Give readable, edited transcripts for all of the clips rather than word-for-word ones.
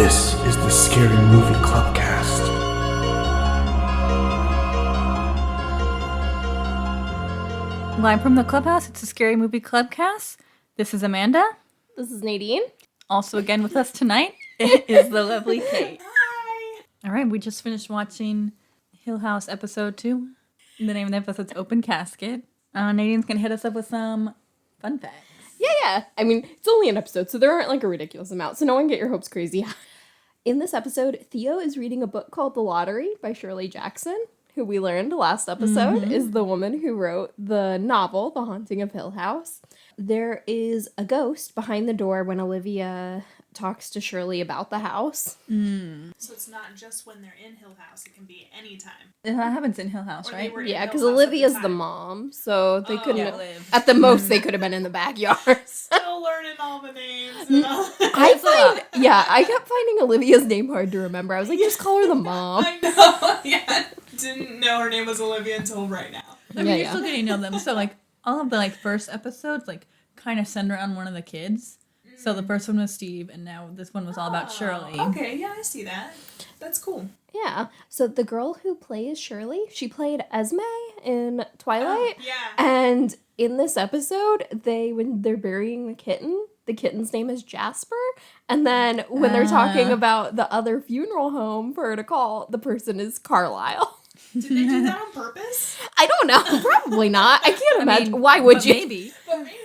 This is the Scary Movie Clubcast. Live from the clubhouse, it's the Scary Movie Clubcast. This is Amanda. This is Nadine. Also again with us tonight is the lovely Kate. Hi! All right, we just finished watching Hill House episode 2. The name of the episode's Open Casket. Nadine's going to hit us up with some fun facts. Yeah. I mean, it's only an episode, so there aren't like a ridiculous amount, so no one get your hopes crazy. In this episode, Theo is reading a book called The Lottery by Shirley Jackson, who we learned last episode is the woman who wrote the novel, The Haunting of Hill House. There is a ghost behind the door when Olivia talks to Shirley about the house. So it's not just when they're in Hill House, it can be any time. That happens in Hill House, Or they right? were in Yeah, Hill because House at Olivia's the the time. mom, so they couldn't yeah. have, at the most, they could have been in the backyard. Still learning all the names and all that. I kept finding Olivia's name hard to remember. I was like, just call her the mom. I know, yeah. Didn't know her name was Olivia until right now. I mean, you're still getting to know them. So, like, all of the, like, first episodes, like, kind of center around one of the kids. So the first one was Steve, and now this one was all about Shirley. Okay, yeah, I see that. That's cool. Yeah. So the girl who plays Shirley, she played Esme in Twilight. Yeah. And in this episode, when they're burying the kitten's name is Jasper. And then when they're talking about the other funeral home for her to call, the person is Carlisle. Did they do that on purpose? I don't know. Probably not. I can't imagine. Why would you? Maybe. But maybe.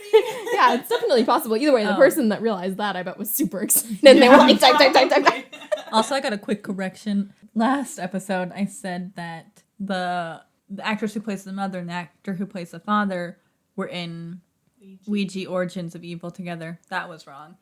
Yeah, it's definitely possible. Either way, the person that realized that, I bet, was super excited. And they were like, type. Also, I got a quick correction. Last episode, I said that the actress who plays the mother and the actor who plays the father were in Ouija Origins of Evil together. That was wrong.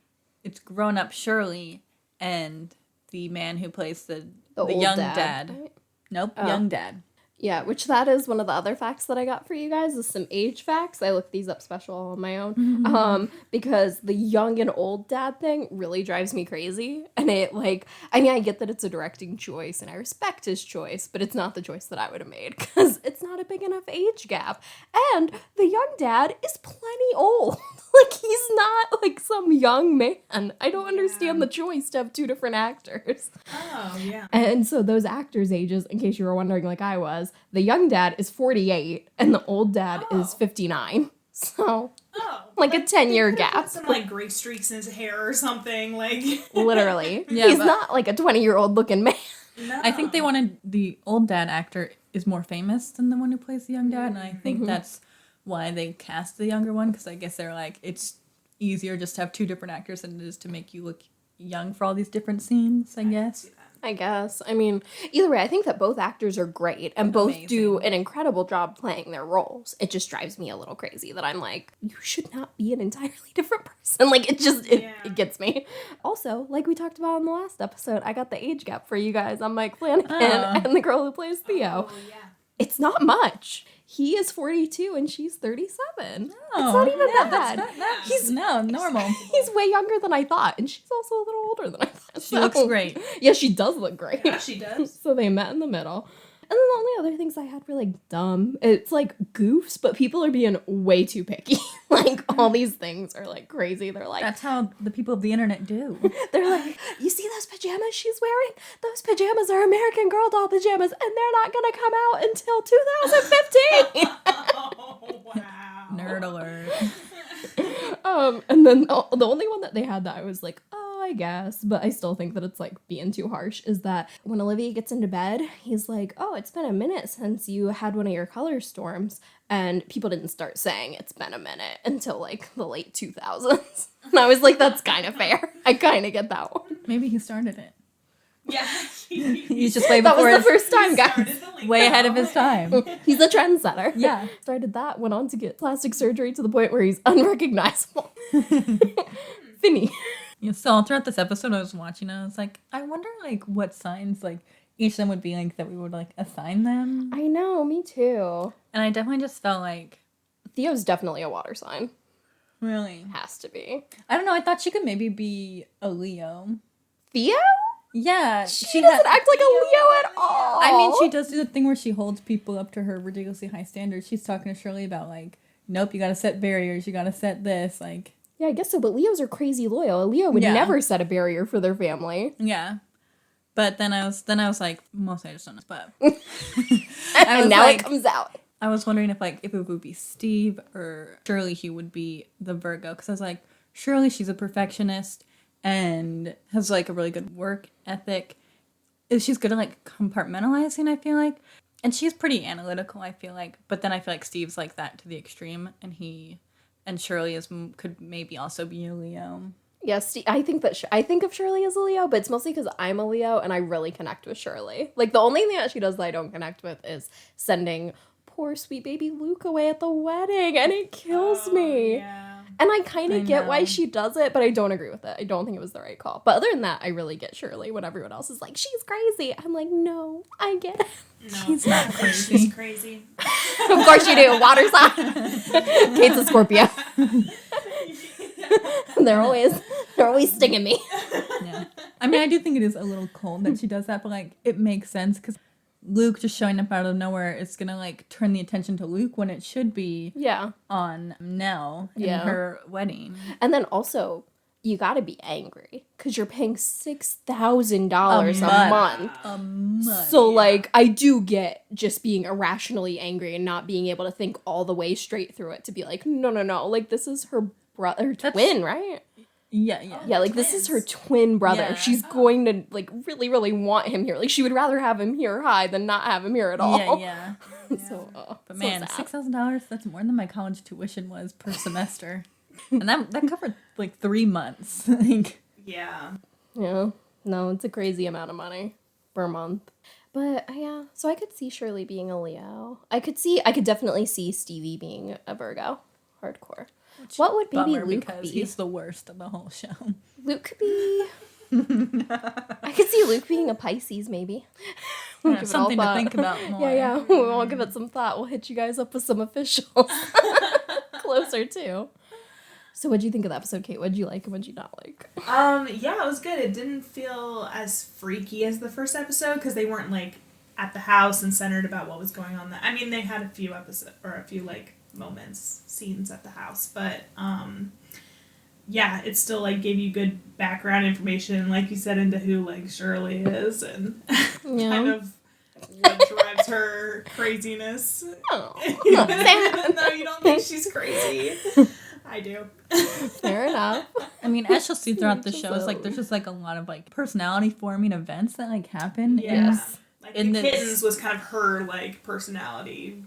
It's grown-up Shirley and the man who plays the old young dad, dad. right? Nope, young dad. Yeah, which that is one of the other facts that I got for you guys is some age facts. I looked these up special on my own. Because the young and old dad thing really drives me crazy. And I get that it's a directing choice and I respect his choice, but it's not the choice that I would have made because it's not a big enough age gap. And the young dad is plenty old. Like, he's not like some young man. I don't understand the choice to have two different actors. Oh, yeah. And so those actors' ages, in case you were wondering like I was, the young dad is 48 and the old dad is 59. So, like a 10-year gap. Put some, like, gray streaks in his hair or something, like... Literally. Yeah, He's but- not like a 20-year-old looking man. No. I think they wanted the old dad actor is more famous than the one who plays the young dad, and I think that's why they cast the younger one, because I guess they're like, it's easier just to have two different actors than it is to make you look young for all these different scenes, I guess. I guess. I mean, either way, I think that both actors are great and both do Amazing. an incredible job playing their roles. It just drives me a little crazy that I'm like, you should not be an entirely different person. Like, it gets me. Also, like we talked about in the last episode, I got the age gap for you guys on Mike Flanagan and the girl who plays Theo. Oh, yeah. It's not much. He is 42 and she's 37. It's Oh, not even yeah, bad. That's he's normal. He's way younger than I thought, and she's also a little older than I thought. She looks great. Yeah, she does look great. Yeah, she does. So they met in the middle. And then the only other things I had were like dumb. It's like goofs, but people are being way too picky. Like all these things are like crazy. They're like, That's how the people of the internet do. they're like, you see those pajamas she's wearing? Those pajamas are American Girl doll pajamas, and they're not gonna come out until 2015. Oh, wow. Nerd alert. And then the only one that they had that I was like, oh, I guess, but I still think that it's like being too harsh, is that when Olivia gets into bed, he's like, oh, it's been a minute since you had one of your color storms. And people didn't start saying it's been a minute until like the late 2000s. And I was like, that's kind of fair. I kind of get that one. Maybe he started it. Yeah. He's just way That before was the his, first time, guys. Started the link way ahead of now. his time. He's a trendsetter. Yeah. Started that, went on to get plastic surgery to the point where he's unrecognizable. Finny. Yeah, so throughout this episode I was watching, I was like, I wonder like what signs like each of them would be like that we would like assign them. I know, me too. And I definitely just felt like, Theo's definitely a water sign. really? Has to be. I don't know, I thought she could maybe be a Leo. Theo? Yeah. She doesn't act like a Leo at all. I mean, she does do the thing where she holds people up to her ridiculously high standards. She's talking to Shirley about like, nope, you gotta set barriers, you gotta set this, like. Yeah, I guess so, but Leos are crazy loyal. A Leo would Yeah. never set a barrier for their family. Yeah. But then I was like, mostly I just don't know. But And now it comes out. I was wondering if it would be Steve or Shirley who would be the Virgo. Because I was like, Shirley, she's a perfectionist and has like a really good work ethic. She's good at like compartmentalizing, I feel like. And she's pretty analytical, I feel like. But then I feel like Steve's like that to the extreme. And Shirley could maybe also be a Leo. Yes, I think I think of Shirley as a Leo, but it's mostly because I'm a Leo and I really connect with Shirley. Like, the only thing that she does that I don't connect with is sending poor sweet baby Luke away at the wedding, and it kills me. Yeah. And I kind I of get why know. she does it, but I don't agree with it. I don't think it was the right call. But other than that, I really get Shirley when everyone else is like, she's crazy. I'm like, no, I get it. No, She's not crazy. She's crazy. Of course you do. Water sign. Kate's a Scorpio. They're always stinging me. Yeah. I mean, I do think it is a little cold that she does that, but like it makes sense because Luke just showing up out of nowhere is gonna like turn the attention to Luke when it should be Yeah. on Nell in Yeah. her wedding. And then also, you gotta be angry because you're paying $6,000 a month. A month. So, like, I do get just being irrationally angry and not being able to think all the way straight through it to be like, no. Like, this is her brother, twin, right? Yeah. Yeah, like, this is her twin brother. Yeah. She's going to, like, really, really want him here. Like, she would rather have him here high than not have him here at all. Yeah. So, But so man, sad. $6,000, that's more than my college tuition was per semester. And that covered like 3 months. Like, Yeah. Yeah. No, it's a crazy amount of money per month. But yeah, so I could see Shirley being a Leo. I could definitely see Stevie being a Virgo. Hardcore. What would baby bummer Luke because be? he's the worst of the whole show. Luke could be... I could see Luke being a Pisces, maybe. We'll give it all Something to thought. think about more. Yeah. We'll give it some thought. We'll hit you guys up with some officials. Closer, too. So what'd you think of the episode, Kate? What'd you like and what'd you not like? Yeah, it was good. It didn't feel as freaky as the first episode because they weren't like at the house and centered about what was going on. I mean, they had a few like moments, scenes at the house, but yeah, it still like gave you good background information, like you said, into who like Shirley is and kind of what drives her craziness. Oh, Even though you don't think she's crazy. I do. fair enough. I mean, as you'll see throughout the Just show, it's like there's just like a lot of like personality forming events that like happen. Yeah. in- Like in the this- kittens was kind of her like personality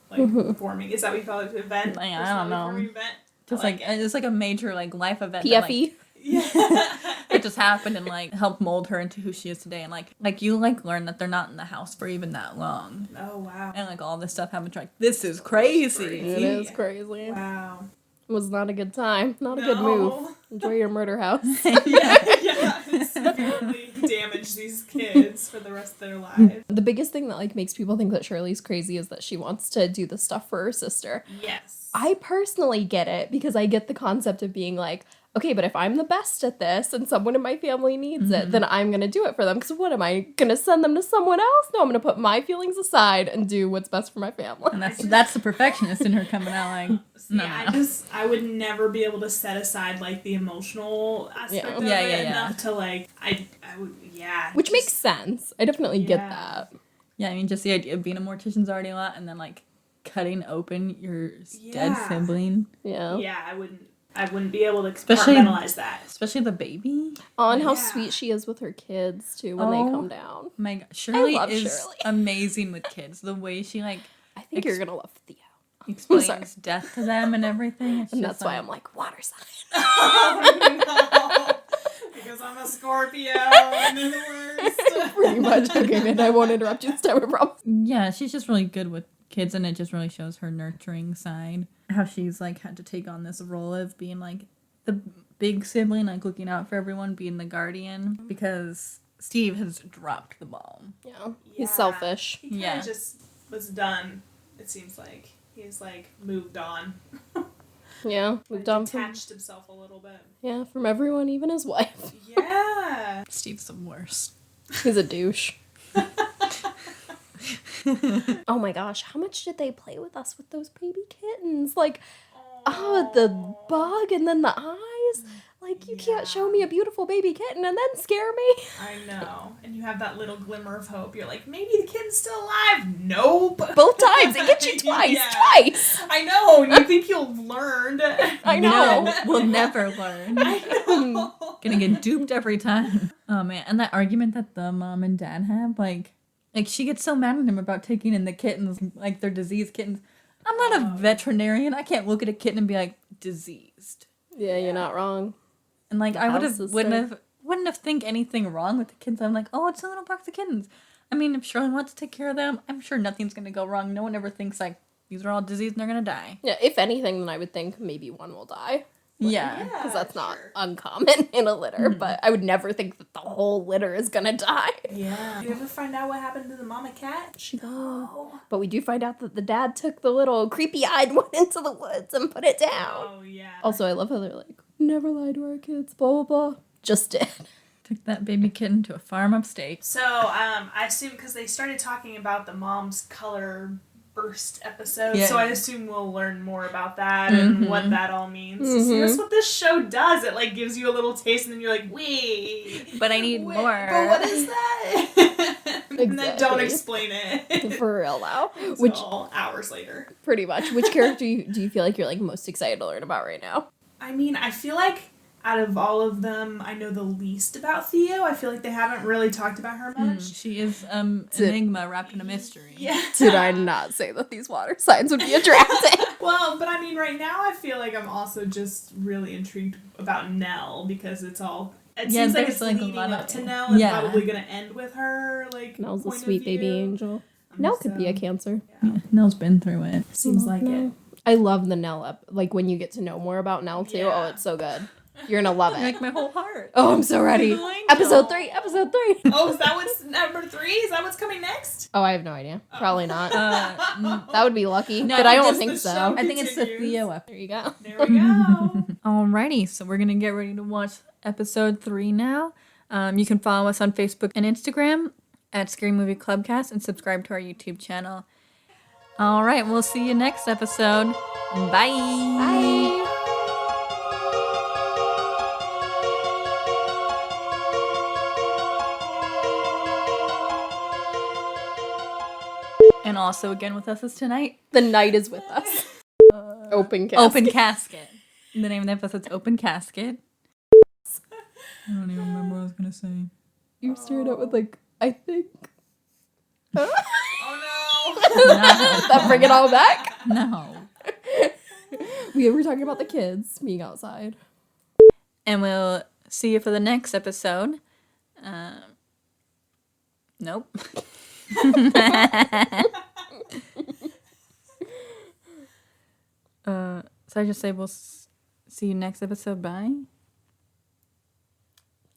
like forming. Is that what you call it? Event? Like, I don't Personality know. forming event? Just I like it's like a major like life event. PFE. That, like, Yeah. it just happened and like helped mold her into who she is today. And like you like learn that they're not in the house for even that long. Oh wow. And like all this stuff happened. You're like, this is crazy. It is crazy. Wow. It was not a good time. Not a good move. Enjoy your murder house. Yeah. Severely damage these kids for the rest of their lives. The biggest thing that like makes people think that Shirley's crazy is that she wants to do the stuff for her sister. Yes. I personally get it because I get the concept of being like, okay, but if I'm the best at this and someone in my family needs it, then I'm going to do it for them. Because what am I going to send them to someone else? No, I'm going to put my feelings aside and do what's best for my family. And that's the perfectionist in her coming out like, See, no. I would never be able to set aside like the emotional aspect of Yeah, it yeah. enough to like I would Which makes sense. I definitely get Yeah. that. Yeah, I mean, just the idea of being a mortician's already a lot, and then like cutting open your dead Yeah. sibling, Yeah. yeah, I wouldn't be able to Especially- compartmentalize that. especially the baby. Oh, and how Yeah. sweet she is with her kids, too, when they Oh. come down. My God, Shirley love is Shirley. amazing with kids. The way she like I think you're going to love Theo. explains sorry. death to them and everything. It's And just that's why I'm like, water sign. Oh, no. Because I'm a Scorpio and they're the worst. Pretty much. Okay, and I won't interrupt you this time, I promise. yeah, she's just really good with kids, and it just really shows her nurturing side. How she's like had to take on this role of being like the big sibling, like looking out for everyone, being the guardian, because Steve has dropped the ball. Yeah. Yeah. He's selfish. He kind of Yeah. just was done, it seems like. He's like moved on. Yeah. Moved on from, Detached himself a little bit. from everyone, even his wife. Yeah. Steve's the worst. He's a douche. Oh my gosh, how much did they play with us with those baby kittens? Like, Oh, the bug and then the eyes. Like, you can't show me a beautiful baby kitten and then scare me. I know. And you have that little glimmer of hope. You're like, maybe the kitten's still alive. Nope. Both times. It gets you twice. Yeah. Twice. I know. And you think you've learned. I know. No, we'll never learn. Gonna get duped every time. Oh man, and that argument that the mom and dad have, like she gets so mad at him about taking in the kittens, like they're diseased kittens. I'm not a veterinarian. I can't look at a kitten and be like, diseased. Yeah, you're not wrong. And like I house wouldn't have think anything wrong with the kittens. I'm like, oh, it's a little box of kittens. I mean, if Shirley wants to take care of them, I'm sure nothing's gonna go wrong. No one ever thinks like these are all diseased and they're gonna die. Yeah, if anything, then I would think maybe one will die. Yeah. Because that's not uncommon in a litter, but I would never think that the whole litter is gonna die. Yeah. You ever find out what happened to the mama cat? She gone. But we do find out that the dad took the little creepy-eyed one into the woods and put it down. Oh, yeah. Also, I love how they're like, never lie to our kids, blah, blah, blah. Just did. Took that baby kitten to a farm upstate. So, I assume because they started talking about the mom's color burst episode, Yeah. so I assume we'll learn more about that and what that all means. See, that's what this show does. It like gives you a little taste, and then you're like, wait, But I need more. But what is that? And then don't Exactly. explain it. For real now. Which hours later. Pretty much. Which character do you feel like you're like most excited to learn about right now? I mean, I feel like out of all of them, I know the least about Theo. I feel like they haven't really talked about her much. She is enigma wrapped in a mystery. Yeah. Did I not say that these water signs would be attractive? Well, but I mean, right now I feel like I'm also just really intrigued about Nell because it's all. It seems like there's, it's like, a leading lot up of- to Nell and Yeah. probably gonna end with her. Like Nell's a point of sweet baby view. angel. Nell could be a Cancer. Yeah, Nell's been through it. Seems like it. I love the Nell like when you get to know more about Nell too. Yeah. Oh, it's so good. You're gonna love it. Like my whole heart. Oh, I'm so ready. Little angel. Episode 3. Oh, is that what's number 3? Is that what's coming next? Oh, I have no idea. Probably not. No, That would be lucky, No, but I don't just think the so. show. I think it's the Continues. Theo episode. There you go. There we go. Alrighty, so we're gonna get ready to watch episode 3 now. You can follow us on Facebook and Instagram at Scary Movie Clubcast and subscribe to our YouTube channel. Alright, we'll see you next episode. Bye! Bye. And also again with us is tonight. The night is with us. Open casket. Open Casket. The name of the episode's Open Casket. I don't even remember what I was gonna say. You started out with like, I think. Oh That bring it all back? No. We were talking about the kids being outside. And we'll see you for the next episode. Nope. So I just say we'll see you next episode. Bye.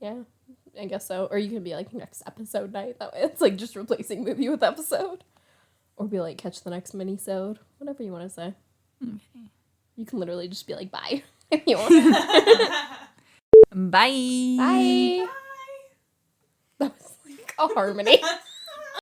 Yeah, I guess so. Or you can be like next episode night. That way it's like just replacing movie with episode. Or be like catch the next mini-sode. Whatever you want to say. Okay. You can literally just be like bye if you want. Bye. Bye. That was like a harmony.